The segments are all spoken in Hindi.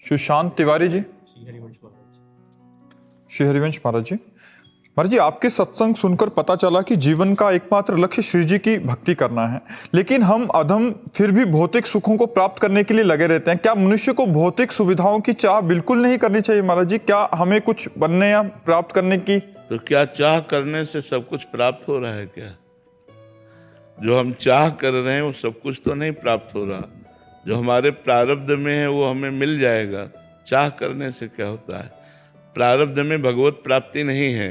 सुशांत तिवारी जी, श्री हरिवंश महाराज जी। महाराज जी, आपके सत्संग सुनकर पता चला कि जीवन का एकमात्र लक्ष्य श्री जी की भक्ति करना है, लेकिन हम अधम फिर भी भौतिक सुखों को प्राप्त करने के लिए लगे रहते हैं। क्या मनुष्य को भौतिक सुविधाओं की चाह बिल्कुल नहीं करनी चाहिए महाराज जी? क्या हमें कुछ बनने या प्राप्त करने की? तो क्या चाह करने से सब कुछ प्राप्त हो रहा है क्या? जो हम चाह कर रहे हैं वो सब कुछ तो नहीं प्राप्त हो रहा। जो हमारे प्रारब्ध में है वो हमें मिल जाएगा। चाह करने से क्या होता है? प्रारब्ध में भगवत प्राप्ति नहीं है,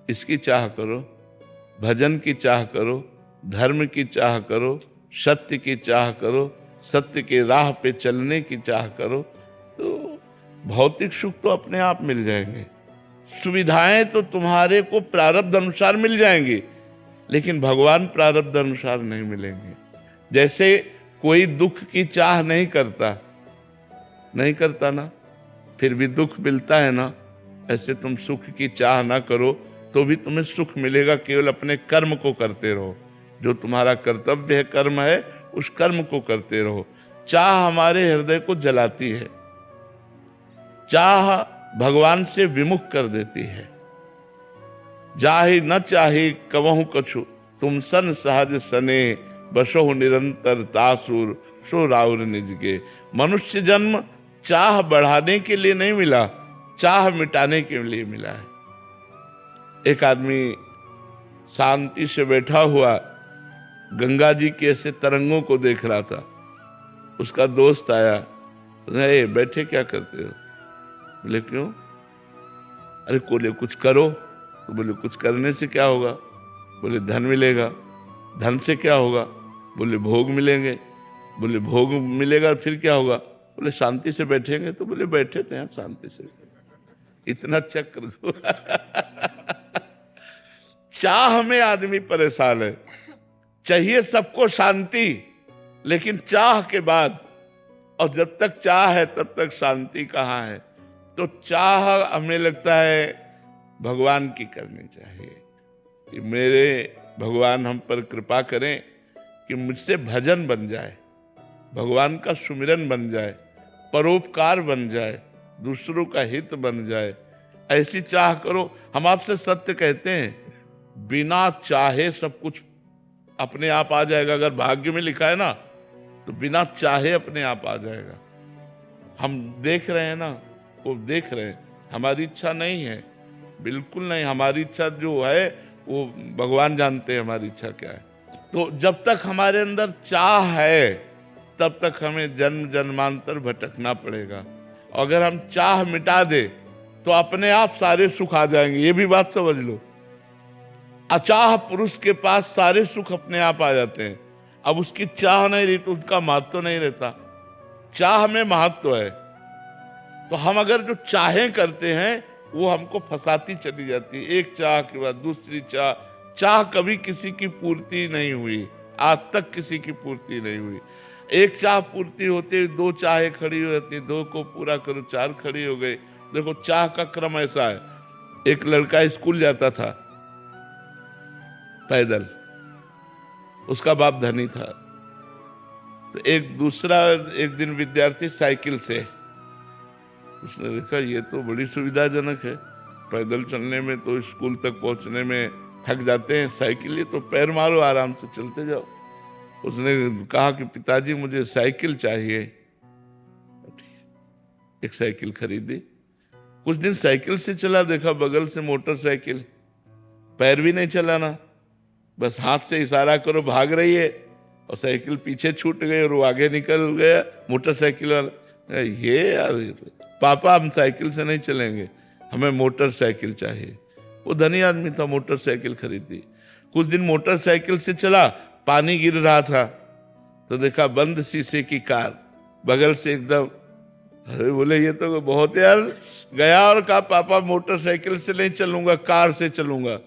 इसकी चाह करो, भजन की चाह करो, धर्म की चाह करो, सत्य की चाह करो, सत्य के राह पे चलने की चाह करो, तो भौतिक सुख तो अपने आप मिल जाएंगे। सुविधाएं तो तुम्हारे को प्रारब्ध अनुसार मिल जाएंगी, लेकिन भगवान प्रारब्ध अनुसार नहीं मिलेंगे। जैसे कोई दुख की चाह नहीं करता ना, फिर भी दुख मिलता है ना, ऐसे तुम सुख की चाह ना करो तो भी तुम्हें सुख मिलेगा। केवल अपने कर्म को करते रहो, जो तुम्हारा कर्तव्य है, कर्म है, उस कर्म को करते रहो। चाह हमारे हृदय को जलाती है, चाह भगवान से विमुख कर देती है। जाहि न चाही कवहु कछु, तुम सन सहज सने, बसो निरंतर तासुर, सो राउर निज के। मनुष्य जन्म चाह बढ़ाने के लिए नहीं मिला, चाह मिटाने के लिए मिला है। एक आदमी शांति से बैठा हुआ गंगा जी के ऐसे तरंगों को देख रहा था। उसका दोस्त आया, अरे बैठे क्या करते हो? बोले क्यों? अरे कोले कुछ करो। तो बोले कुछ करने से क्या होगा? बोले धन मिलेगा। धन से क्या होगा? बोले भोग मिलेंगे। बोले भोग मिलेगा फिर क्या होगा? बोले शांति से बैठेंगे। तो बोले बैठे थे यहाँ शांति से। इतना चक्र चाह में आदमी परेशान है। चाहिए सबको शांति, लेकिन चाह के बाद, और जब तक चाह है तब तक शांति कहाँ है? तो चाह हमें लगता है भगवान की करनी चाहिए कि मेरे भगवान हम पर कृपा करें कि मुझसे भजन बन जाए, भगवान का सुमिरन बन जाए, परोपकार बन जाए, दूसरों का हित बन जाए। ऐसी चाह करो। हम आपसे सत्य कहते हैं, बिना चाहे सब कुछ अपने आप आ जाएगा। अगर भाग्य में लिखा है ना, तो बिना चाहे अपने आप आ जाएगा। हम देख रहे हैं ना, वो देख रहे हैं, हमारी इच्छा नहीं है, बिल्कुल नहीं। हमारी इच्छा जो है वो भगवान जानते हैं हमारी इच्छा क्या है। तो जब तक हमारे अंदर चाह है तब तक हमें जन्म जन्मांतर भटकना पड़ेगा। अगर हम चाह मिटा दे तो अपने आप सारे सुख आ जाएंगे। ये भी बात समझ लो। अचाह पुरुष के पास सारे सुख अपने आप आ जाते हैं। अब उसकी चाह नहीं रही तो उनका महत्व नहीं रहता। चाह में महत्व है। तो हम अगर जो चाहें करते हैं वो हमको फंसाती चली जाती है। एक चाह के बाद दूसरी चाह। चाह कभी किसी की पूर्ति नहीं हुई, आज तक किसी की पूर्ति नहीं हुई। एक चाह पूर्ति होते दो चाहें खड़ी हो जाती, दो को पूरा करो, चार खड़ी हो गई। देखो चाह का क्रम ऐसा है। एक लड़का स्कूल जाता था पैदल, उसका बाप धनी था। तो एक दिन विद्यार्थी साइकिल से, उसने देखा ये तो बड़ी सुविधाजनक है, पैदल चलने में तो स्कूल तक पहुंचने में थक जाते हैं, साइकिल ये तो पैर मारो आराम से चलते जाओ। उसने कहा कि पिताजी मुझे साइकिल चाहिए। एक साइकिल खरीदी। कुछ दिन साइकिल से चला, देखा बगल से मोटरसाइकिल, पैर भी नहीं चलाना, बस हाथ से इशारा करो भाग रही है, और साइकिल पीछे छूट गई और वो आगे निकल गया मोटरसाइकिल वाला। ये यार पापा हम साइकिल से नहीं चलेंगे, हमें मोटरसाइकिल चाहिए। वो धनी आदमी था, मोटरसाइकिल खरीदी। कुछ दिन मोटरसाइकिल से चला, पानी गिर रहा था, तो देखा बंद शीशे की कार, बगल से एकदम। अरे बोले ये तो बहुत यार। गया और कहा पापा मोटरसाइकिल से नहीं चलूंगा, कार से चलूंगा।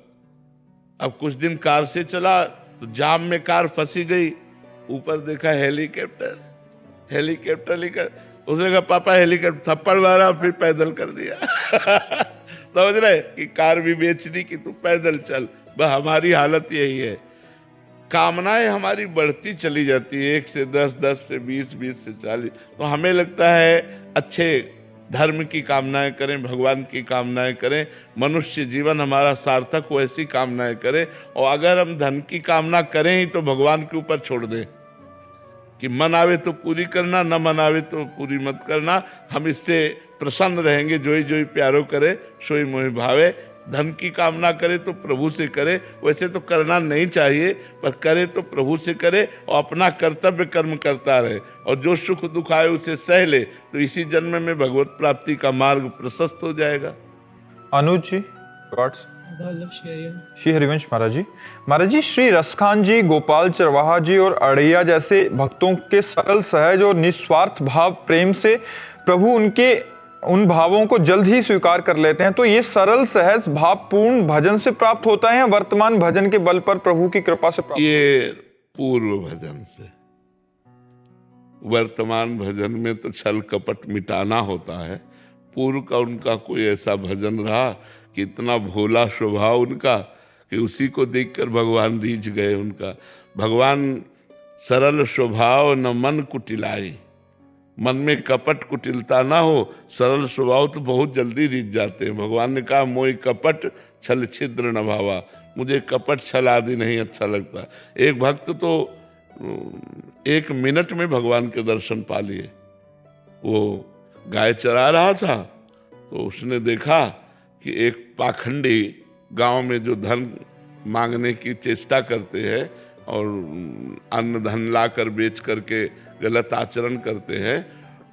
अब कुछ दिन कार से चला तो जाम में कार फंसी गई। ऊपर देखा हेलीकॉप्टर लिखा। उसने कहा पापा हेलीकॉप्टर, थप्पड़ मारा, फिर पैदल कर दिया। समझ रहे कि कार भी बेच दी कि तू पैदल चल। बस हमारी हालत यही है। कामनाएं हमारी बढ़ती चली जाती है, 1 से 10, 10 से 20, 20 से 40। तो हमें लगता है अच्छे धर्म की कामनाएं करें, भगवान की कामनाएं करें, मनुष्य जीवन हमारा सार्थक हो ऐसी कामनाएं करें। और अगर हम धन की कामना करें ही तो भगवान के ऊपर छोड़ दें कि मन आवे तो पूरी करना, न मन आवे तो पूरी मत करना। हम इससे प्रसन्न रहेंगे। जोई जोई प्यारो करे सोई मोहि भावे। धन की कामना करे तो प्रभु से करे, वैसे तो करना नहीं चाहिए, पर करे तो प्रभु से करे और अपना कर्तव्य कर्म करता रहे। और जो सुख दुख आए उसे सह ले, तो इसी जन्म में भगवत प्राप्ति का मार्ग प्रशस्त हो जाएगा। अनुज जी, थॉट्स? श्री हरिवंश महाराज जी। महाराज जी, श्री रसखान जी, गोपाल चरवाहा जी और अड़ैया जैसे भक्तों के सरल, सहज और निस्वार्थ भाव प्रेम से प्रभु उनके उन भावों को जल्द ही स्वीकार कर लेते हैं। तो ये सरल, सहज, भावपूर्ण भजन से प्राप्त होता है या वर्तमान भजन के बल पर प्रभु की कृपा से प्राप्त? ये पूर्व भजन से। वर्तमान भजन में तो छल कपट मिटाना होता है। पूर्व का उनका कोई ऐसा भजन रहा कि इतना भोला स्वभाव उनका कि उसी को देखकर भगवान रीझ गए उनका। भगवान सरल स्वभाव न मन कुटिलाई, मन में कपट कुटिलता ना हो, सरल स्वभाव तो बहुत जल्दी रीझ जाते हैं। भगवान ने कहा मोहि कपट छल छिद्र न भावा, मुझे कपट छल आदि नहीं अच्छा लगता। एक भक्त तो 1 मिनट में भगवान के दर्शन पा लिए। वो गाय चरा रहा था तो उसने देखा कि एक पाखंडी गांव में जो धन मांगने की चेष्टा करते हैं और अन्न धन ला कर बेच करके गलत आचरण करते हैं,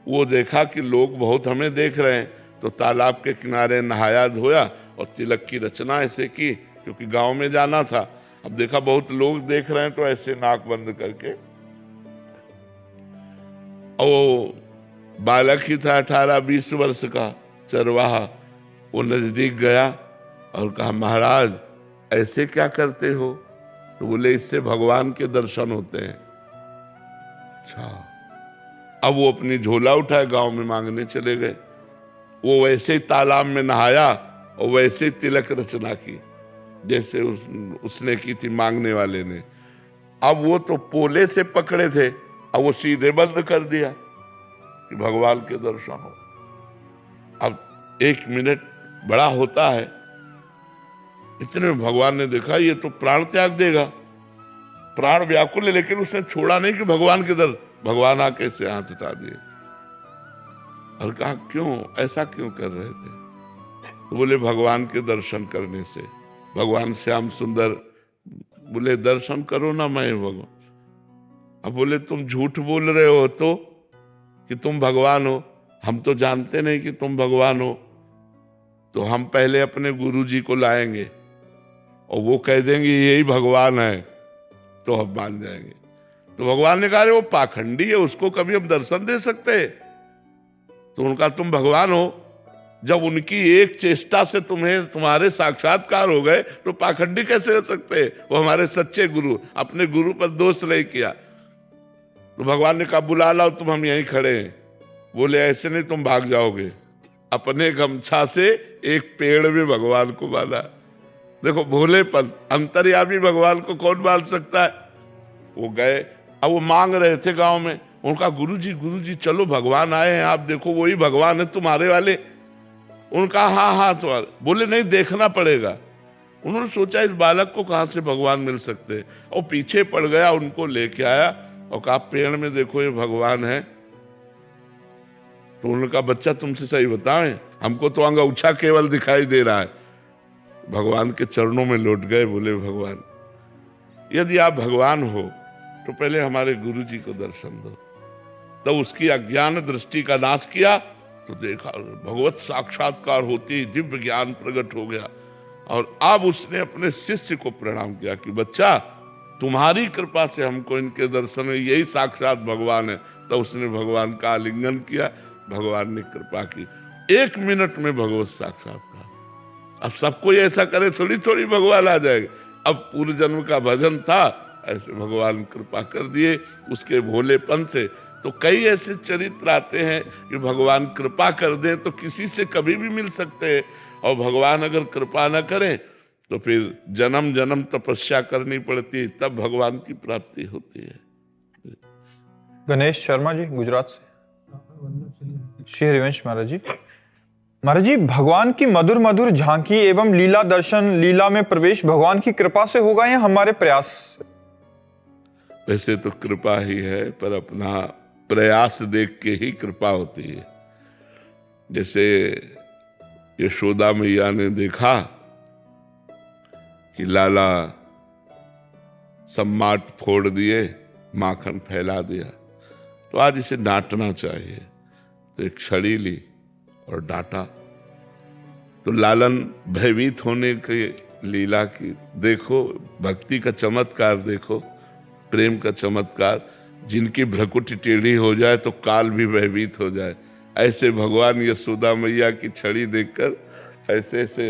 वो देखा कि लोग बहुत हमें देख रहे हैं, तो तालाब के किनारे नहाया धोया और तिलक की रचना ऐसे की, क्योंकि गांव में जाना था। अब देखा बहुत लोग देख रहे हैं तो ऐसे नाक बंद करके, और बालक ही था 18-20 वर्ष का चरवाहा। वो नजदीक गया और कहा महाराज ऐसे क्या करते हो? तो बोले इससे भगवान के दर्शन होते हैं। अच्छा। अब वो अपनी झोला उठाए गांव में मांगने चले गए। वो वैसे ही तालाब में नहाया और वैसे ही तिलक रचना की जैसे उसने की थी मांगने वाले ने। अब वो तो पोले से पकड़े थे, अब वो सीधे बंद कर दिया कि भगवान के दर्शन हो। अब 1 मिनट बड़ा होता है। इतने में भगवान ने देखा ये तो प्राण त्याग देगा, प्राण व्याकुल है, लेकिन उसने छोड़ा नहीं कि भगवान के दर। भगवान आके से हाथ हटा दिए और कहा क्यों, ऐसा क्यों कर रहे थे? तो बोले भगवान के दर्शन करने से। भगवान श्याम सुंदर बोले दर्शन करो ना मैं भगवान। अब बोले तुम झूठ बोल रहे हो तो कि तुम भगवान हो, हम तो जानते नहीं कि तुम भगवान हो। तो हम पहले अपने गुरुजी को लाएंगे और वो कह देंगे यही भगवान है, तो हम मान जाएंगे। तो भगवान ने कहा वो पाखंडी है, उसको कभी हम दर्शन दे सकते? तो उनका तुम भगवान हो, जब उनकी एक चेष्टा से तुम्हारे साक्षात्कार हो गए तो पाखंडी कैसे हो सकते? वो हमारे सच्चे गुरु, अपने गुरु पर दोष नहीं किया। तो भगवान ने कहा बुला लाओ, तुम हम यहीं खड़े हैं। बोले ऐसे नहीं, तुम भाग जाओगे। अपने गमछा से एक पेड़ में भगवान को बांधा। देखो भोलेपन, अंतर्यामी भगवान को कौन बांध सकता है? वो गए। अब वो मांग रहे थे गांव में, उनका गुरुजी चलो भगवान आए हैं, आप देखो वही भगवान है तुम्हारे वाले। उनका हाँ तो बोले नहीं, देखना पड़ेगा। उन्होंने सोचा इस बालक को कहां से भगवान मिल सकते हैं, और पीछे पड़ गया, उनको लेके आया और कहा पेड़ में देखो ये भगवान है। तो उन्होंने कहा बच्चा तुमसे सही बताएं, हमको तो अंगूठा केवल दिखाई दे रहा है। भगवान के चरणों में लौट गए। बोले भगवान यदि आप भगवान हो तो पहले हमारे गुरुजी को दर्शन दो। तब उसकी अज्ञान दृष्टि का नाश किया तो देखा भगवत साक्षात्कार होती, दिव्य ज्ञान प्रकट हो गया। और अब उसने अपने शिष्य को प्रणाम किया कि बच्चा तुम्हारी कृपा से हमको इनके दर्शन में, यही साक्षात भगवान है। तो उसने भगवान का आलिंगन किया, भगवान ने कृपा की। 1 मिनट में भगवत साक्षात्कार। अब सब कोई ऐसा करे थोड़ी थोड़ी भगवान आ जाएगा। अब पूर्व जन्म का भजन था, ऐसे भगवान कृपा कर दिए उसके भोलेपन से। तो कई ऐसे चरित्र आते हैं कि भगवान कृपा कर दें तो किसी से कभी भी मिल सकते हैं, और भगवान अगर कृपा न करें तो फिर जन्म जन्म तपस्या करनी पड़ती है, तब भगवान की प्राप्ति होती है। गणेश शर्मा जी गुजरात से। श्री हरिवंश महाराज जी, महाराज जी, भगवान की मधुर मधुर झांकी एवं लीला दर्शन, लीला में प्रवेश भगवान की कृपा से होगा या हमारे प्रयास से? वैसे तो कृपा ही है, पर अपना प्रयास देख के ही कृपा होती है। जैसे यशोदा मैया ने देखा कि लाला सम्माट फोड़ दिए, माखन फैला दिया, तो आज इसे डांटना चाहिए, तो एक छड़ी ली और डांटा। तो लालन भयभीत होने की लीला की देखो, भक्ति का चमत्कार देखो, प्रेम का चमत्कार। जिनकी भ्रकुटी टेढ़ी हो जाए तो काल भी भयभीत हो जाए, ऐसे भगवान यशोदा मैया की छड़ी देखकर ऐसे ऐसे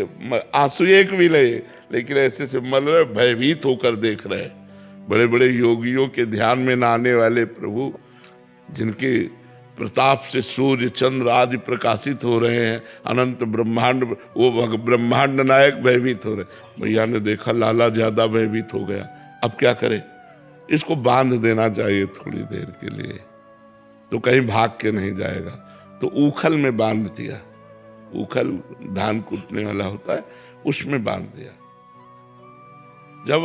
आंसू एक भी नहीं, लेकिन ऐसे से मल रहे, भयभीत होकर देख रहे। बड़े बड़े योगियों के ध्यान में न आने वाले प्रभु, जिनके प्रताप से सूर्य चंद्र आदि प्रकाशित हो रहे हैं, अनंत ब्रह्मांड, वो ब्रह्मांड नायक भयभीत हो रहे। भैया ने देखा लाला ज्यादा भयभीत हो गया, अब क्या करें, इसको बांध देना चाहिए थोड़ी देर के लिए, तो कहीं भाग के नहीं जाएगा। तो ऊखल में बांध दिया, ऊखल धान कूटने वाला होता है, उसमें बांध दिया। जब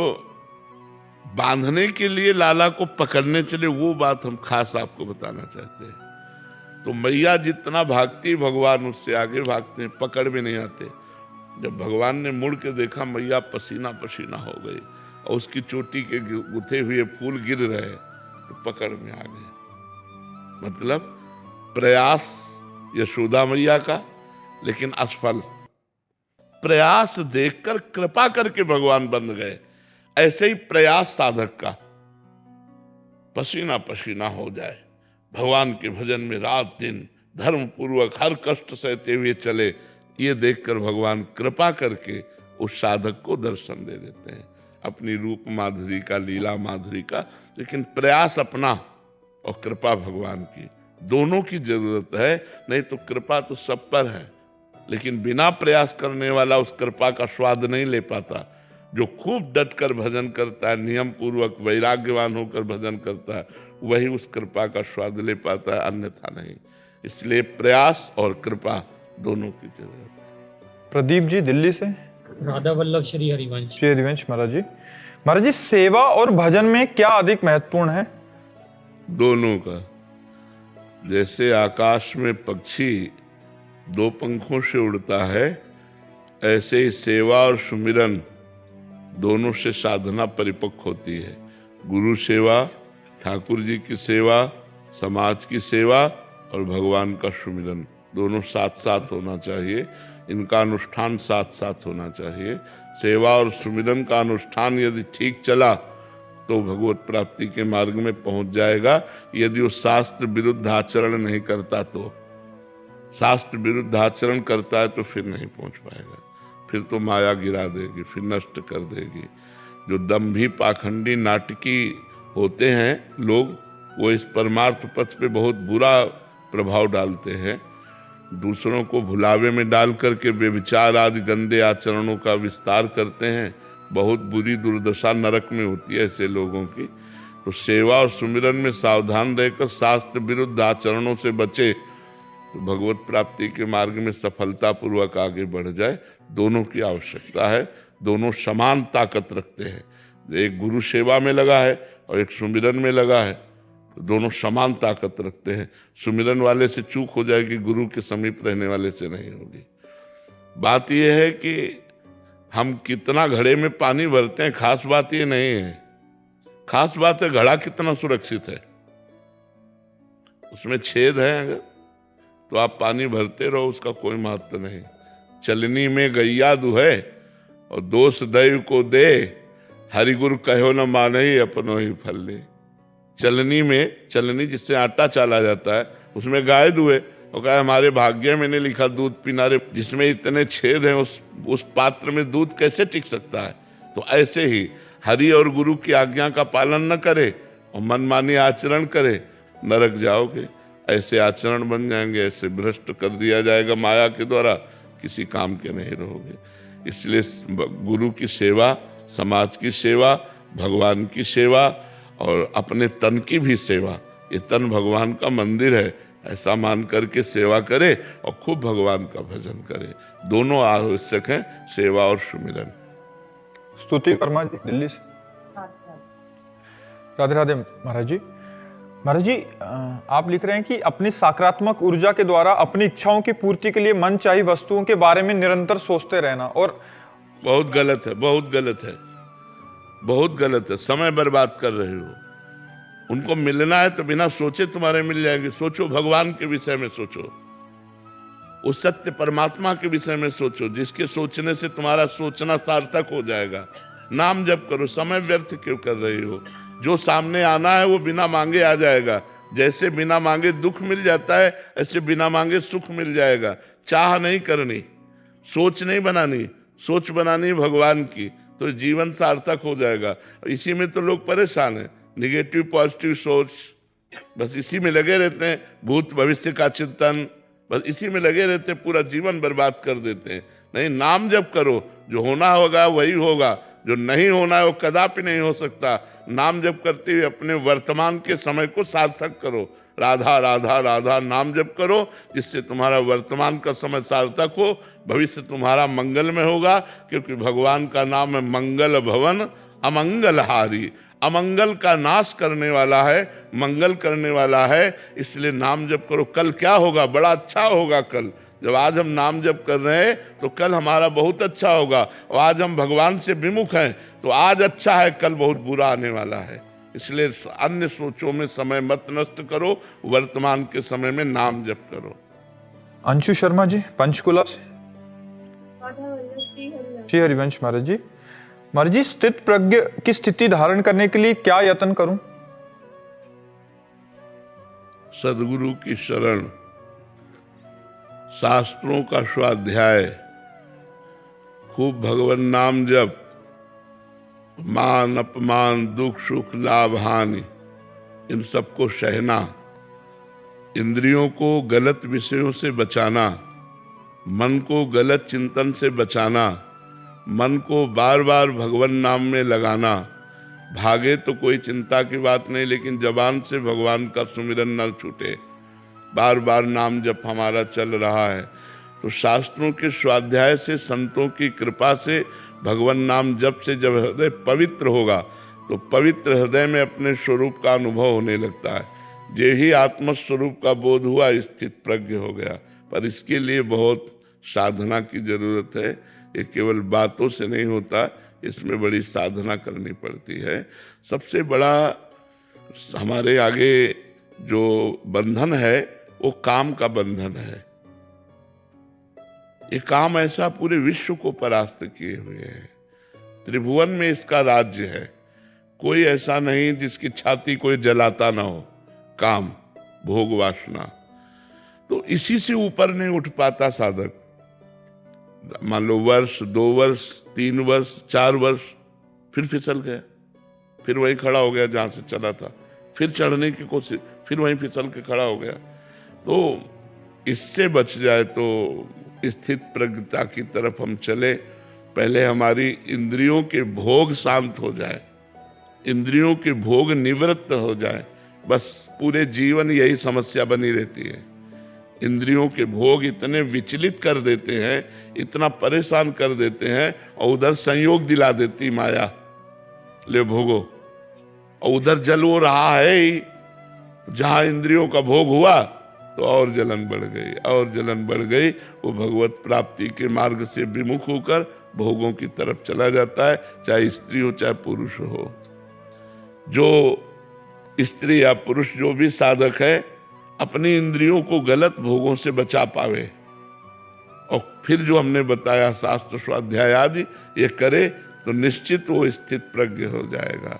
बांधने के लिए लाला को पकड़ने चले, वो बात हम खास आपको बताना चाहते हैं। तो मैया जितना भागती भगवान उससे आगे भागते हैं, पकड़ में नहीं आते। जब भगवान ने मुड़ के देखा, मैया पसीना पसीना हो गई और उसकी चोटी के गुथे हुए फूल गिर रहे, तो पकड़ में आ गए। मतलब प्रयास यशोदा मैया का, लेकिन असफल। प्रयास देखकर कृपा करके भगवान बंध गए। ऐसे ही प्रयास साधक का पसीना पसीना हो जाए, भगवान के भजन में रात दिन धर्म पूर्वक हर कष्ट सहते हुए चले, ये देखकर भगवान कृपा करके उस साधक को दर्शन दे देते हैं, अपनी रूप माधुरी का, लीला माधुरी का। लेकिन प्रयास अपना और कृपा भगवान की, दोनों की जरूरत है। नहीं तो कृपा तो सब पर है, लेकिन बिना प्रयास करने वाला उस कृपा का स्वाद नहीं ले पाता। जो खूब डट कर भजन करता है, नियम पूर्वक वैराग्यवान होकर भजन करता है, वही उस कृपा का स्वाद ले पाता है, अन्यथा नहीं। इसलिए प्रयास और कृपा दोनों की जरूरत है। प्रदीप जी दिल्ली से। राधा वल्लभ श्री हरिवंश। श्री हरिवंश महाराज जी। महाराज जी, सेवा और भजन में क्या अधिक महत्वपूर्ण है? दोनों का। जैसे आकाश में पक्षी दो पंखों से उड़ता है, ऐसे ही सेवा और सुमिरन दोनों से साधना परिपक्व होती है। गुरु सेवा, ठाकुर जी की सेवा, समाज की सेवा और भगवान का सुमिरन, दोनों साथ साथ होना चाहिए। इनका अनुष्ठान साथ साथ होना चाहिए। सेवा और सुमिरन का अनुष्ठान यदि ठीक चला तो भगवत प्राप्ति के मार्ग में पहुंच जाएगा। यदि वो शास्त्र विरुद्ध आचरण नहीं करता, तो शास्त्र विरुद्ध आचरण करता है तो फिर नहीं पहुंच पाएगा, फिर तो माया गिरा देगी, फिर नष्ट कर देगी। जो दंभी पाखंडी नाटकी होते हैं लोग, वो इस परमार्थ पथ पे बहुत बुरा प्रभाव डालते हैं। दूसरों को भुलावे में डाल करके व्यभिचार आदि गंदे आचरणों का विस्तार करते हैं। बहुत बुरी दुर्दशा नरक में होती है ऐसे लोगों की। तो सेवा और सुमिरन में सावधान रहकर शास्त्र विरुद्ध आचरणों से बचे तो भगवत प्राप्ति के मार्ग में सफलतापूर्वक आगे बढ़ जाए। दोनों की आवश्यकता है, दोनों समान ताकत रखते हैं। एक गुरु सेवा में लगा है और एक सुमिरन में लगा है, तो दोनों समान ताकत रखते हैं। सुमिरन वाले से चूक हो जाएगी, गुरु के समीप रहने वाले से नहीं होगी। बात यह है कि हम कितना घड़े में पानी भरते हैं, खास बात ये नहीं है। खास बात है घड़ा कितना सुरक्षित है। उसमें छेद है अगर, तो आप पानी भरते रहो, उसका कोई महत्व नहीं। चलनी में गैया दुहे और दोष दैव को दे, हरिगुरु कहो न माने अपनो ही फल ले। चलनी में, चलनी जिससे आटा चाला जाता है, उसमें गाय दुहे और कहा हमारे भाग्य में नहीं लिखा दूध पीना रे, जिसमें इतने छेद हैं उस पात्र में दूध कैसे टिक सकता है। तो ऐसे ही हरि और गुरु की आज्ञा का पालन न करे और मनमानी आचरण करे, नरक जाओगे। ऐसे आचरण बन जाएंगे, ऐसे भ्रष्ट कर दिया जाएगा माया के द्वारा, किसी काम के नहीं रहोगे। इसलिए गुरु की सेवा, समाज की सेवा, भगवान की सेवा और अपने तन की भी सेवा। ये तन भगवान का मंदिर है, ऐसा मान करके सेवा करे और खूब भगवान का भजन करे। दोनों आवश्यक हैं, सेवा और सुमिरन। स्तुति वर्मा जी दिल्ली से। राधे राधे महाराज जी। महाराज जी, आप लिख रहे हैं कि अपनी सकारात्मक ऊर्जा के द्वारा अपनी इच्छाओं की पूर्ति के लिए मन चाही वस्तुओं के बारे में निरंतर सोचते रहना, और बहुत गलत है, बहुत गलत है, बहुत गलत है। समय बर्बाद कर रहे हो। उनको मिलना है तो बिना सोचे तुम्हारे मिल जाएंगे। सोचो, भगवान के विषय में सोचो, उस सत्य परमात्मा के विषय में सोचो, जिसके सोचने से तुम्हारा सोचना सार्थक हो जाएगा। नाम जप करो, समय व्यर्थ क्यों कर रही हो? जो सामने आना है वो बिना मांगे आ जाएगा। जैसे बिना मांगे दुख मिल जाता है, ऐसे बिना मांगे सुख मिल जाएगा। चाह नहीं करनी, सोच नहीं बनानी, सोच बनानी भगवान की, तो जीवन सार्थक हो जाएगा। इसी में तो लोग परेशान हैं, निगेटिव पॉजिटिव सोच, बस इसी में लगे रहते हैं। भूत भविष्य का चिंतन, बस इसी में लगे रहते हैं, पूरा जीवन बर्बाद कर देते हैं। नहीं, नाम जप करो, जो होना होगा वही होगा, जो नहीं होना है वो कदापि नहीं हो सकता। नाम जप करते हुए अपने वर्तमान के समय को सार्थक करो। राधा राधा राधा नाम जप करो, जिससे तुम्हारा वर्तमान का समय सार्थक हो, भविष्य तुम्हारा मंगल में होगा। क्योंकि भगवान का नाम है मंगल भवन अमंगलहारी। अमंगल का नाश करने वाला है, मंगल करने वाला है। इसलिए नाम जप करो। कल क्या होगा? बड़ा अच्छा होगा कल। जब आज हम नाम जप कर रहे हैं तो कल हमारा बहुत अच्छा होगा। और आज हम भगवान से विमुख हैं तो आज अच्छा है, कल बहुत बुरा आने वाला है। इसलिए अन्य सोचों में समय मत नष्ट करो, वर्तमान के समय में नाम जप करो। अंशु शर्मा जी पंचकुला से। श्री हरिवंश महाराज जी। महाराज जी, स्थित प्रज्ञ की स्थिति धारण करने के लिए क्या यत्न करूं? सदगुरु की शरण, शास्त्रों का स्वाध्याय, खूब भगवान नाम जप, मान अपमान दुख सुख लाभ हानि इन सबको सहना, इंद्रियों को गलत विषयों से बचाना, मन को गलत चिंतन से बचाना, मन को बार बार भगवान नाम में लगाना। भागे तो कोई चिंता की बात नहीं, लेकिन जबान से भगवान का सुमिरन न छूटे। बार बार नाम जप हमारा चल रहा है तो शास्त्रों के स्वाध्याय से, संतों की कृपा से, भगवान नाम जप से जब हृदय पवित्र होगा तो पवित्र हृदय में अपने स्वरूप का अनुभव होने लगता है। जे ही आत्मस्वरूप का बोध हुआ, स्थित प्रज्ञ हो गया। पर इसके लिए बहुत साधना की जरूरत है। ये केवल बातों से नहीं होता, इसमें बड़ी साधना करनी पड़ती है। सबसे बड़ा हमारे आगे जो बंधन है वो काम का बंधन है। ये काम ऐसा पूरे विश्व को परास्त किए हुए है। त्रिभुवन में इसका राज्य है। कोई ऐसा नहीं जिसकी छाती कोई जलाता ना हो। काम, भोग, वासना, तो इसी से ऊपर नहीं उठ पाता साधक। मान लो वर्ष, 2 वर्ष, 3 वर्ष, 4 वर्ष, फिर फिसल गया, फिर वहीं खड़ा हो गया जहां से चला था, फिर चढ़ने की कोशिश, फिर वहीं फिसल के खड़ा हो गया। तो इससे बच जाए तो स्थित प्रज्ञता की तरफ हम चले। पहले हमारी इंद्रियों के भोग शांत हो जाए, इंद्रियों के भोग निवृत्त हो जाए। बस पूरे जीवन यही समस्या बनी रहती है। इंद्रियों के भोग इतने विचलित कर देते हैं, इतना परेशान कर देते हैं, और उधर संयोग दिला देती माया, ले भोगो। और उधर जल वो रहा है ही, जहां इंद्रियों का भोग हुआ तो और जलन बढ़ गई, और जलन बढ़ गई। वो भगवत प्राप्ति के मार्ग से विमुख होकर भोगों की तरफ चला जाता है, चाहे स्त्री हो चाहे पुरुष हो। जो स्त्री या पुरुष जो भी साधक है, अपनी इंद्रियों को गलत भोगों से बचा पावे, और फिर जो हमने बताया शास्त्र स्वाध्याय आदि ये करे, तो निश्चित वो स्थित प्रज्ञ हो जाएगा।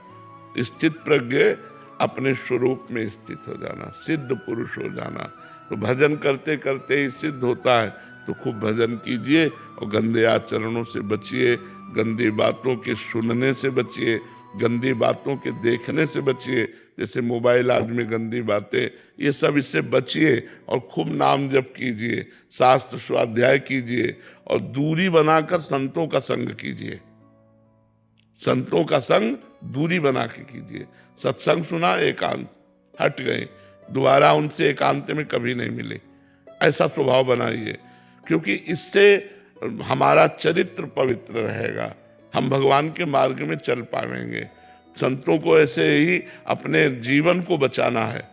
स्थित प्रज्ञ अपने स्वरूप में स्थित हो जाना, सिद्ध पुरुष हो जाना। तो भजन करते करते ही सिद्ध होता है। तो खूब भजन कीजिए और गंदे आचरणों से बचिए, गंदी बातों के सुनने से बचिए, गंदी बातों के देखने से बचिए। जैसे मोबाइल आदमी गंदी बातें, ये सब इससे बचिए और खूब नाम जप कीजिए, शास्त्र स्वाध्याय कीजिए, और दूरी बनाकर संतों का संग कीजिए। संतों का संग दूरी बना के कीजिए। सत्संग सुना, एकांत, हट गए, दोबारा उनसे एकांत में कभी नहीं मिले। ऐसा स्वभाव बनाइए, क्योंकि इससे हमारा चरित्र पवित्र रहेगा, हम भगवान के मार्ग में चल पाएंगे। संतों को ऐसे ही अपने जीवन को बचाना है,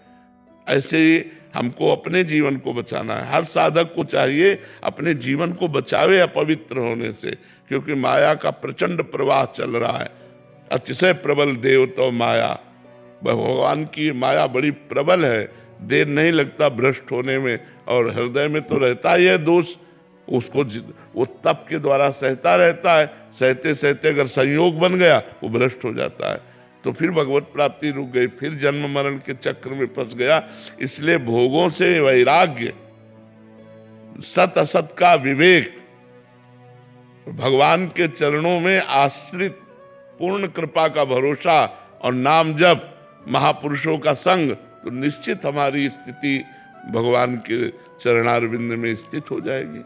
ऐसे ही हमको अपने जीवन को बचाना है। हर साधक को चाहिए अपने जीवन को बचावे अपवित्र होने से, क्योंकि माया का प्रचंड प्रवाह चल रहा है। अतिशय प्रबल देव तो माया, भगवान की माया बड़ी प्रबल है, देर नहीं लगता भ्रष्ट होने में, और हृदय में तो रहता ही है दोष, उसको वो तप के द्वारा सहता रहता है। सहते सहते अगर संयोग बन गया वो भ्रष्ट हो जाता है, तो फिर भगवत प्राप्ति रुक गई, फिर जन्म मरण के चक्र में फंस गया। इसलिए भोगों से वैराग्य, सत असत का विवेक, भगवान के चरणों में आश्रित पूर्ण कृपा का भरोसा और नाम जप, महापुरुषों का संग, तो निश्चित हमारी स्थिति भगवान के चरणारविंद में स्थित हो जाएगी।